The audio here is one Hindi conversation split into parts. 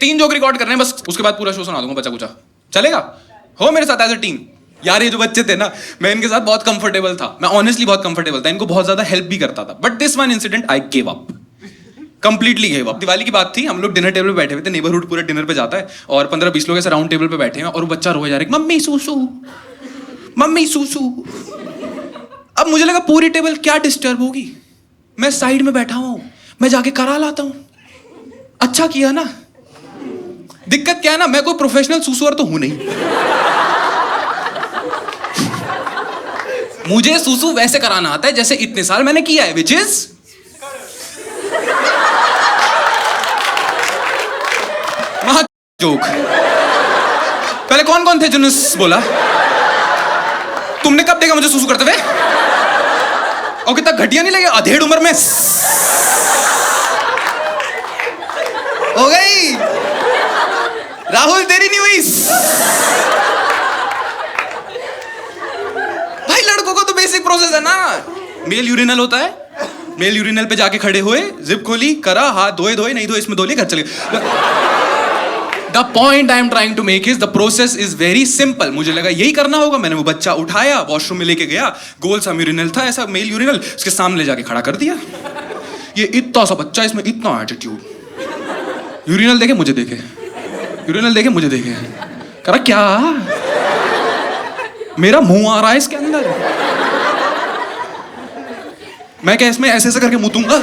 3 जोक रिकॉर्ड करने हैं बस, उसके बाद पूरा शो सुना दूंगा बचा कुचा। चलेगा? हो मेरे साथ एज अ टीम। यार ये जो बच्चे थे ना, मैं इनके साथ बहुत कंफर्टेबल था, मैं ऑनेस्टली बहुत कंफर्टेबल था, इनको बहुत ज्यादा हेल्प भी करता था। But this one incident I gave up, completely gave up. Diwali की बात थी, हम लोग डिनर टेबल पे बैठे हुए थे, नेबरहुड पूरा डिनर पे जाता है और 15-20 लोग ऐसे राउंड टेबल पे बैठे हैं और वो बच्चा रोए जा रहा है, मम्मी सूसू, मम्मी सूसू। अब मुझे लगा पूरी टेबल क्या डिस्टर्ब होगी, मैं साइड में बैठा हूं, मैं जाके करा लाता हूं। अच्छा किया ना। दिक्कत क्या है ना, मैं कोई प्रोफेशनल सूसुअर तो हूं नहीं। मुझे सूसू वैसे कराना आता है जैसे इतने साल मैंने किया है, विच इज जोक। पहले कौन कौन थे जिन्होंने बोला? तुमने कब देखा मुझे सूसू करते हुए? और कितना घटिया नहीं लगे अधेड़ उम्र में? हो गई राहुल, तेरी नहीं हुई। भाई लड़कों को तो बेसिक प्रोसेस है ना, मेल यूरिनल होता है, मेल यूरिनल पे जाके खड़े हुए, जिप खोली, करा, हाथ धोए धोए, नहीं धोए इसमें धो लिए, घर चले गए। The point I am trying to make is the process is very simple. मुझे लगा यही करना होगा, मैंने वो बच्चा उठाया, वॉशरूम में लेके गया, गोल सा यूरिनल था, ऐसा मेल यूरिनल, उसके सामने ले जाके खड़ा कर दिया। ये इतना सा बच्चा, इसमें इतना एटीट्यूड, यूरिनल देखे मुझे देखे, यूरिनल देखे मुझे देखे, करा क्या मेरा मुंह आ रहा है इसके अंदर, मैं क्या इसमें ऐसे ऐसे करके मुंह दूंगा?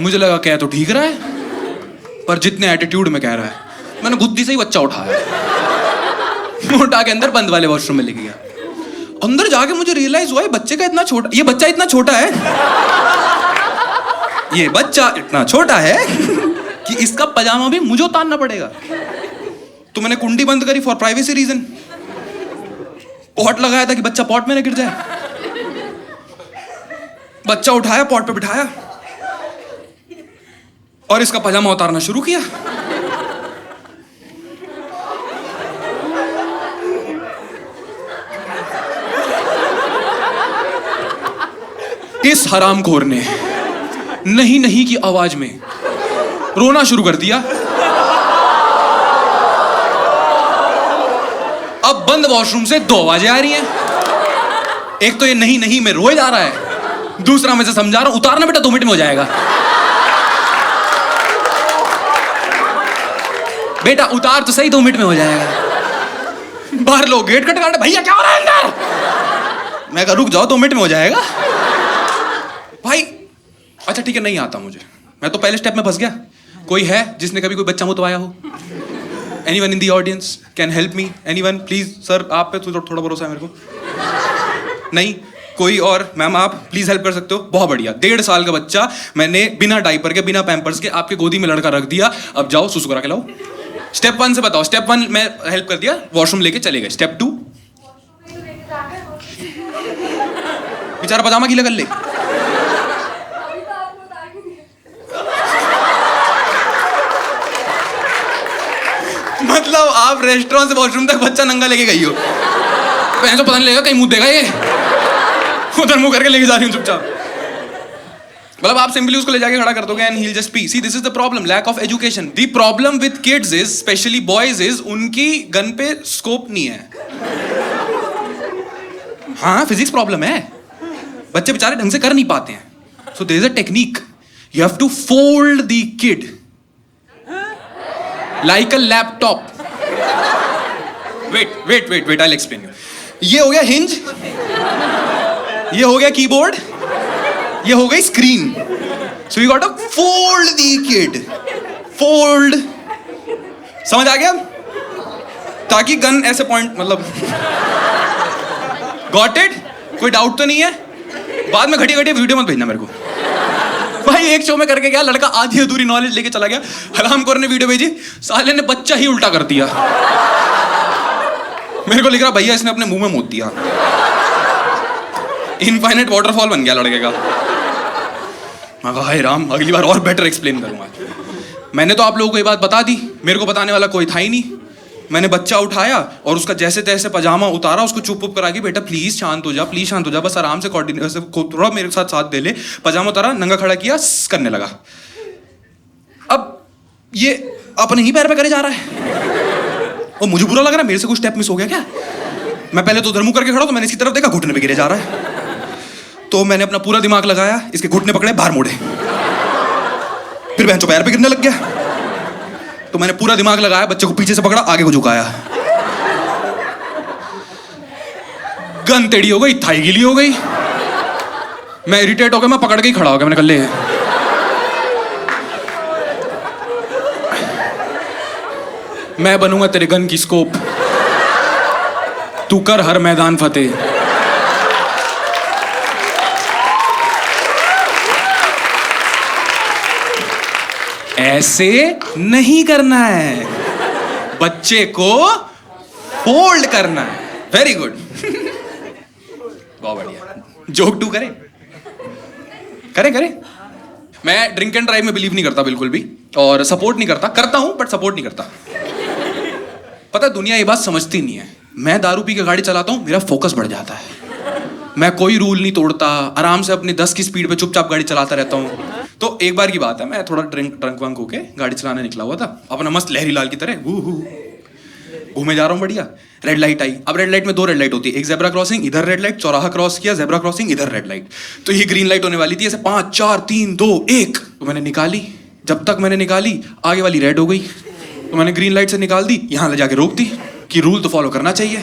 मुझे लगा क्या तो ठीक रहा है, पर जितने एटीट्यूड में कह रहा है, मैंने बुद्धि से ही बच्चा उठाया, उठा के अंदर बंद वाले वॉशरूम में लेके गया। अंदर जाके मुझे रियलाइज हुआ ये बच्चे का इतना छोटा, ये बच्चा इतना छोटा है, ये बच्चा इतना छोटा है कि इसका पजामा भी मुझे उतारना पड़ेगा। तो मैंने कुंडी बंद करी फॉर प्राइवेसी रीजन, पॉट लगाया था कि बच्चा पॉट में न गिर जाए। बच्चा उठाया, पॉट पे बिठाया और इसका पजामा उतारना शुरू किया। इस हरामखोर ने नहीं नहीं की आवाज में रोना शुरू कर दिया। अब बंद वॉशरूम से 2 आवाजें आ रही हैं। एक तो ये नहीं नहीं में रोए जा रहा है, दूसरा मैं से समझा रहा हूं उतारना बेटा 2 मिनट में हो जाएगा, बेटा उतार तो सही 2 मिनट में हो जाएगा। बाहर लोग गेट खटखटाते, भैया क्या हो रहा है अंदर? मैं कहा रुक जाओ 2 मिनट में हो जाएगा। भाई अच्छा ठीक है, नहीं आता मुझे, मैं तो पहले स्टेप में फंस गया। कोई है जिसने कभी कोई बच्चा मुतवाया हो? Anyone in the audience can help me? Anyone please? Sir आप पे तो थोड़ा भरोसा है मेरे को। नहीं कोई और? मैम आप प्लीज हेल्प कर सकते हो? बहुत बढ़िया। 1.5 साल का बच्चा मैंने बिना डाइपर के, बिना पैम्पर्स के आपके गोदी में लड़का रख दिया, अब जाओ सुसु करा के लाओ। स्टेप 1 से बताओ। स्टेप 1 मैं हेल्प कर दिया, वॉशरूम लेके चले गए। स्टेप 2 बेचारा पजामा गीला कर ले। मतलब आप रेस्टोरेंट से वॉशरूम तक बच्चा नंगा लेके गई हो, तो पता नहीं लगेगा कहीं मुंह देगा ये, उधर मुंह करके लेके जा रही हूँ चुपचाप। मतलब आप सिंपली उसको ले जाके खड़ा कर दोगे and he will just pee. See this is the problem, lack of education. The problem with kids is, especially boys is, उनकी गन पे स्कोप नहीं है। हाँ फिजिक्स प्रॉब्लम है, बच्चे बेचारे ढंग से कर नहीं पाते हैं। So there is a technique, you have to fold the kid like a laptop. wait I'll explain you. ये हो गया हिंज, ये हो गया कीबोर्ड, ये हो गई screen. So you got to fold the kid. Fold. समझ आ गया? ताकि गन ऐसे पॉइंट, मतलब Got it? कोई डाउट तो नहीं है? बाद में घटी घटी वीडियो मत भेजना मेरे को। भाई एक शो में करके गया लड़का, आधी अधूरी नॉलेज लेके चला गया, हरामखोर ने वीडियो भेजी, साले ने बच्चा ही उल्टा कर दिया। मेरे को लिख रहा भैया इसने अपने मुंह में मूत दिया। इनफाइनाइट वाटरफॉल बन गया लड़के का। मैं कहा हाय राम, अगली बार और बेटर एक्सप्लेन करूंगा। मैंने तो आप लोगों को ये बात बता दी, मेरे को बताने वाला कोई था ही नहीं। मैंने बच्चा उठाया और उसका जैसे तैसे पजामा उतारा, उसको चुप करा के, बेटा प्लीज शांत हो जा, प्लीज शांत हो जा, बस आराम से कोऑर्डिनेट, थोड़ा मेरे साथ दे ले। पजामा उतारा, नंगा खड़ा किया, करने लगा। ये अपने ही पैर पे करे जा रहा है। और मुझे बुरा लग रहा है, मेरे से कुछ स्टेप मिस हो गया क्या? मैं पहले तो उधर मुंह करके खड़ा तो मैंने इसकी तरफ देखा, घुटने पे गिरे जा रहा है। तो मैंने अपना पूरा दिमाग लगाया, इसके घुटने पकड़े, बाहर मोड़े, फिर बहन पैर पे गिरने लग गया। तो मैंने पूरा दिमाग लगाया, बच्चे को पीछे से पकड़ा, आगे को झुकाया, गन टेढ़ी हो गई, थाई गीली हो गई। मैं इरिटेट हो गया, मैं पकड़ के ही खड़ा हो गया। मैंने कहा ले, मैं बनूंगा तेरे गन की स्कोप, तू कर हर मैदान फतेह। ऐसे नहीं करना है, बच्चे को फोल्ड करना है। वेरी गुड, बहुत बढ़िया। जोक टू करें? करें। मैं ड्रिंक एंड ड्राइव में बिलीव नहीं करता बिल्कुल भी, और सपोर्ट नहीं करता। करता हूं बट सपोर्ट नहीं करता। पता है दुनिया ये बात समझती नहीं है। मैं दारू पी के गाड़ी चलाता हूं, मेरा फोकस बढ़ जाता है। मैं कोई रूल नहीं तोड़ता, आराम से अपनी 10 की स्पीड पे चुपचाप गाड़ी चलाता रहता हूं। तो एक बार की बात है, मैं थोड़ा ड्रंक वंक होके गाड़ी चलाने निकला हुआ था, अपना मस्त लहरी लाल की तरह घूमे जा रहा हूँ बढ़िया। रेड लाइट आई। अब रेड लाइट में 2 रेड लाइट होती है, एक जेब्रा क्रॉसिंग, इधर रेड लाइट, चौराहा क्रॉस किया, जेब्रा क्रॉसिंग, इधर रेड लाइट। तो ये ग्रीन लाइट होने वाली थी, ऐसे 5 4 3 2 1। तो मैंने निकाली, जब तक मैंने निकाली आगे वाली रेड हो गई। तो मैंने ग्रीन लाइट से निकाल दी, यहाँ ले जाके रोक दी कि रूल तो फॉलो करना चाहिए।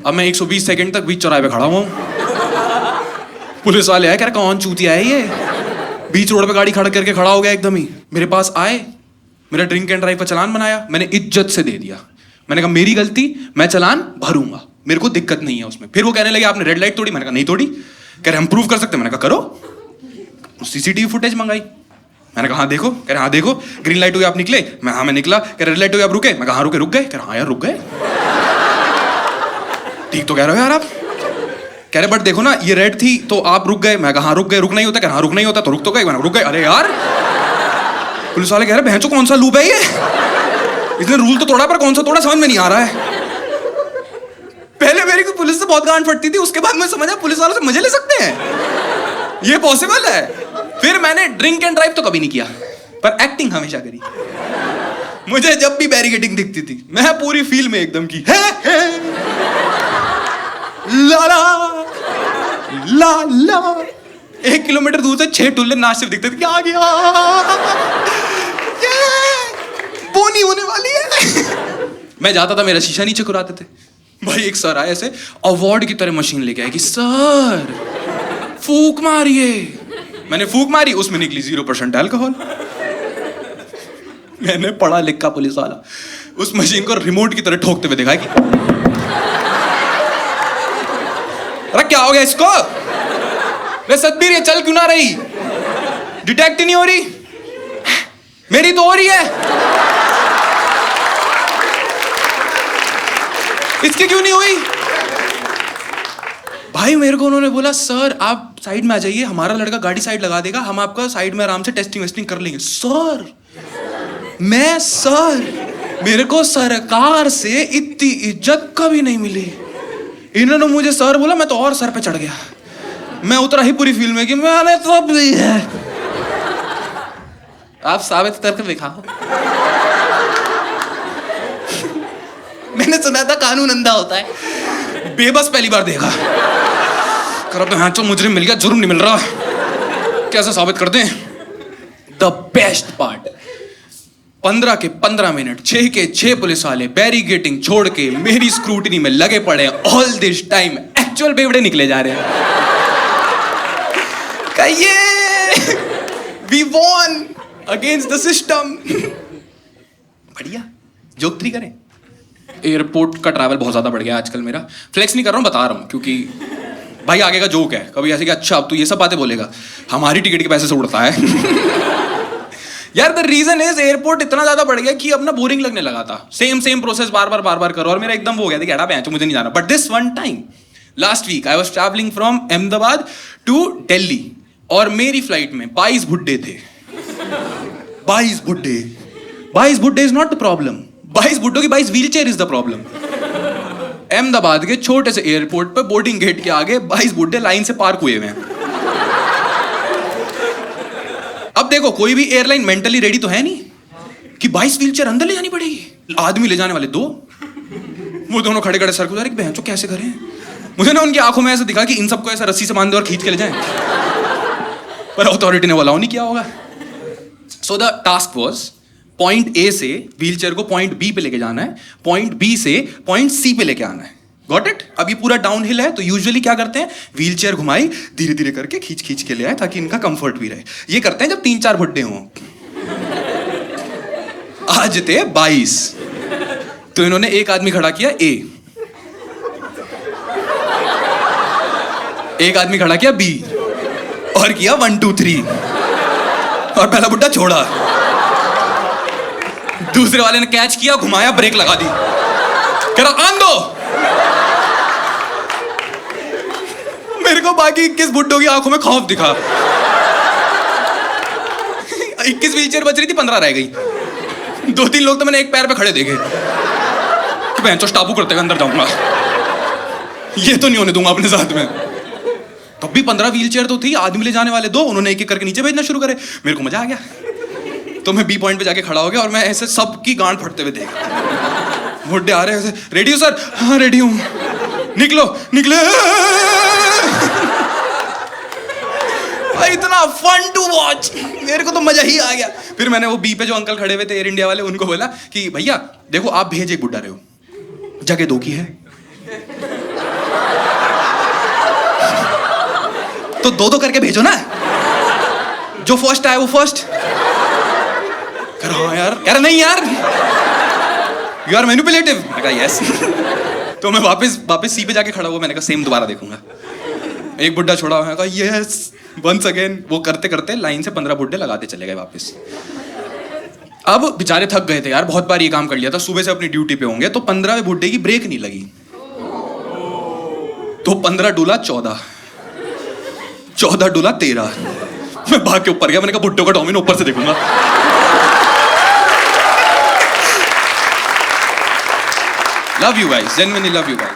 अब मैं 120 सेकंड तक बीच चौराहे पे खड़ा हुआ हूँ। पुलिस वाले आए, कह रहे कौन चूतिया है ये, बीच रोड पे गाड़ी खड़ा करके खड़ा हो गया एकदम ही। मेरे पास आए, मेरा ड्रिंक एंड ड्राइव का चालान बनाया, मैंने इज्जत से दे दिया। मैंने कहा मेरी गलती, मैं चालान भरूंगा, मेरे को दिक्कत नहीं है उसमें। फिर वो कहने लगे आपने रेड लाइट तोड़ी। मैंने कहा नहीं तोड़ी। कह रहे हम प्रूव कर सकते हैं। मैंने कहा करो। सीसीटीवी फुटेज मंगाई। मैंने कहा हाँ देखो। कह रहे हाँ देखो, ग्रीन लाइट हुई आप निकले। मैं निकला। कह रहे रेड लाइट हुई आप रुके। मैं कहा हाँ रुक गए। कह रहे हाँ यार रुक गए, ठीक तो कह रहे हो यार आप। कह रहे बट देखो ना ये रेड थी तो आप रुक गए। मैं कहा हाँ रुक गए, रुकना ही होता। कह रहा हाँ रुकना ही होता तो रुक तो गए। मैंने रुक गए। अरे यार, पुलिस वाले कह रहे बहनचोद कौन सा लूप है ये, इसने रूल तो तोड़ा पर कौन सा तोड़ा समझ में नहीं आ रहा है। पहले मेरी को पुलिस से बहुत गांड फटती थी, उसके बाद मैं समझा पुलिस वालों से मजे ले सकते हैं, ये पॉसिबल है। फिर मैंने ड्रिंक एंड ड्राइव तो कभी नहीं किया, पर एक्टिंग हमेशा करी। मुझे जब भी बैरिकेडिंग दिखती थी, मैं पूरी फील में एकदम की ला ला ला। 1 किलोमीटर दूर से 6 टुल्ले नाचते दिखते थे, क्या आ गया, बोनी होने वाली है। मैं जाता था, मेरा शीशा नीचे कुराते थे। भाई एक सर आए ऐसे अवार्ड की तरह मशीन लेके आए कि सर फूक मारिए। मैंने फूक मारी, उसमें निकली 0% अल्कोहल। मैंने पढ़ा लिखा पुलिस वाला उस मशीन को रिमोट की तरह ठोकते हुए देखा कि अरे क्या हो गया इसको, रे सतबीर ये चल क्यों ना रही, डिटेक्ट ही नहीं हो रही, मेरी तो हो रही है, इसकी क्यों नहीं हुई। भाई मेरे को उन्होंने बोला सर आप साइड में आ जाइए, हमारा लड़का गाड़ी साइड लगा देगा, हम आपका साइड में आराम से टेस्टिंग वेस्टिंग कर लेंगे। सर मैं सर, मेरे को सरकार से इतनी इज्जत कभी नहीं मिली। इन्होंने मुझे सर बोला, मैं तो और सर पे चढ़ गया। मैं उतरा ही पूरी फील्ड में कि मैंने तो भी है। आप साबित करके दिखाओ। मैंने सुना था कानून अंधा होता है, बेबस पहली बार देखा। कर तो हाँ, मुजरिम मिल गया, जुर्म नहीं मिल रहा, कैसे साबित करते हैं। द बेस्ट पार्ट, 15 के 15 मिनट 6 के 6 पुलिस वाले बैरिकेडिंग छोड़ के मेरी स्क्रूटनी में लगे पड़े। ऑल दिस टाइम एक्चुअल बेवड़े निकले जा रहे हैं। कहिए we won against the system. बढ़िया जोक 3 करें। एयरपोर्ट का ट्रैवल बहुत ज्यादा बढ़ गया आजकल मेरा। फ्लेक्स नहीं कर रहा हूँ, बता रहा हूँ, क्योंकि भाई आगे का जोक है। कभी ऐसे कि अच्छा अब तू ये सब बातें बोलेगा, हमारी टिकट के पैसे से उड़ता है। यार द रीजन इज एयरपोर्ट इतना ज्यादा बढ़ गया कि अब ना बोरिंग लगने लगा था। सेम प्रोसेस बार बार करो, और मेरा एकदम वो हो गया था कि हटा बेंचो मुझे नहीं जाना। But this one time last week I was travelling from Ahmedabad to Delhi, और मेरी फ्लाइट में 22 बुड्ढे थे। 22 बुड्ढे इज नॉट द प्रॉब्लम, 22 बुड्ढों की 22 wheelchair is the problem. Ahmedabad के छोटे से एयरपोर्ट पर बोर्डिंग गेट के आगे 22 बुड्ढे लाइन से पार्क हुए हैं। अब देखो कोई भी एयरलाइन मेंटली रेडी तो है नहीं कि 22 व्हीलचेयर अंदर ले जानी पड़ेगी। आदमी ले जाने वाले 2, वो दोनों खड़े खड़े सर को जा रहे बहन चो कैसे करें। मुझे ना उनकी आंखों में ऐसा दिखा कि इन सबको ऐसा रस्सी से बांध दो और खींच के ले जाएं, पर अथॉरिटी ने वो अलाउ नहीं किया होगा। So the task was point A से व्हीलचेयर को पॉइंट बी पे लेके जाना है, पॉइंट बी से पॉइंट सी पे लेके आना है। Got it? अब ये पूरा डाउन हिल है, तो यूजुअली क्या करते हैं, व्हीलचेयर घुमाई धीरे धीरे करके खींच खींच के ले आए ताकि इनका कंफर्ट भी रहे। ये करते हैं जब 3-4 बुड्ढे हों। आज थे 22, तो इन्होंने एक आदमी खड़ा किया ए, एक आदमी खड़ा किया बी, और किया 1 2 3, और पहला बुड्ढा छोड़ा, दूसरे वाले ने कैच किया, घुमाया, ब्रेक लगा दी, कह रहा आन दो। मेरे को बाकी 21 बुड्ढों की आंखों में खौफ दिखा। 21 व्हीलचेयर बच रही थी, 15 रह गई। 2-3 लोग तो मैंने एक पैर पे खड़े देखे कि बहन चोस टापू करते हुए अंदर जाऊंगा, ये तो नहीं होने दूंगा अपने साथ में। तब भी 15 व्हीलचेयर तो थी, आदमी ले जाने वाले 2, उन्होंने एक एक करके नीचे भेजना शुरू करे। मेरे को मजा आ गया, तो मैं बी पॉइंट पे जाके खड़ा हो गया और मैं ऐसे सबकी गांड फटते हुए देख। बुड्ढे आ रहे हैं ऐसे, रेडी हो सर? हाँ रेडी हूं। निकलो निकले। इतना फन टू वॉच, मेरे को तो मजा ही आ गया। फिर मैंने वो बी पे जो अंकल खड़े हुए थे एयर इंडिया वाले, उनको बोला कि भैया देखो आप भेज एक बुड्ढा रहे हो, जगह 2 की है, तो 2-2 करके भेजो ना, जो फर्स्ट आए वो फर्स्ट। कह रहा यार, कह रहा नहीं यार, यू आर मैनिपुलेटिव। मैं कहा यस। तो मैं वापस सी पे जाके खड़ा हुआ, मैंने कहा सेम दोबारा देखूंगा। एक बुड्ढा छोड़ा, मैं कहा यस वंस अगेन। वो करते करते लाइन से 15 बुड्ढे लगाते चले गए वापस। अब बेचारे थक गए थे यार, बहुत बार ये काम कर लिया था, सुबह से अपनी ड्यूटी पे होंगे, तो 15वें बुड्ढे की ब्रेक नहीं लगी, तो 15 डूला 14, 14 डूला 13। मैं भाग के ऊपर गया, मैंने कहा बुड्ढों का डोमिनो ऊपर से देखूंगा। Love you guys, genuinely love you guys.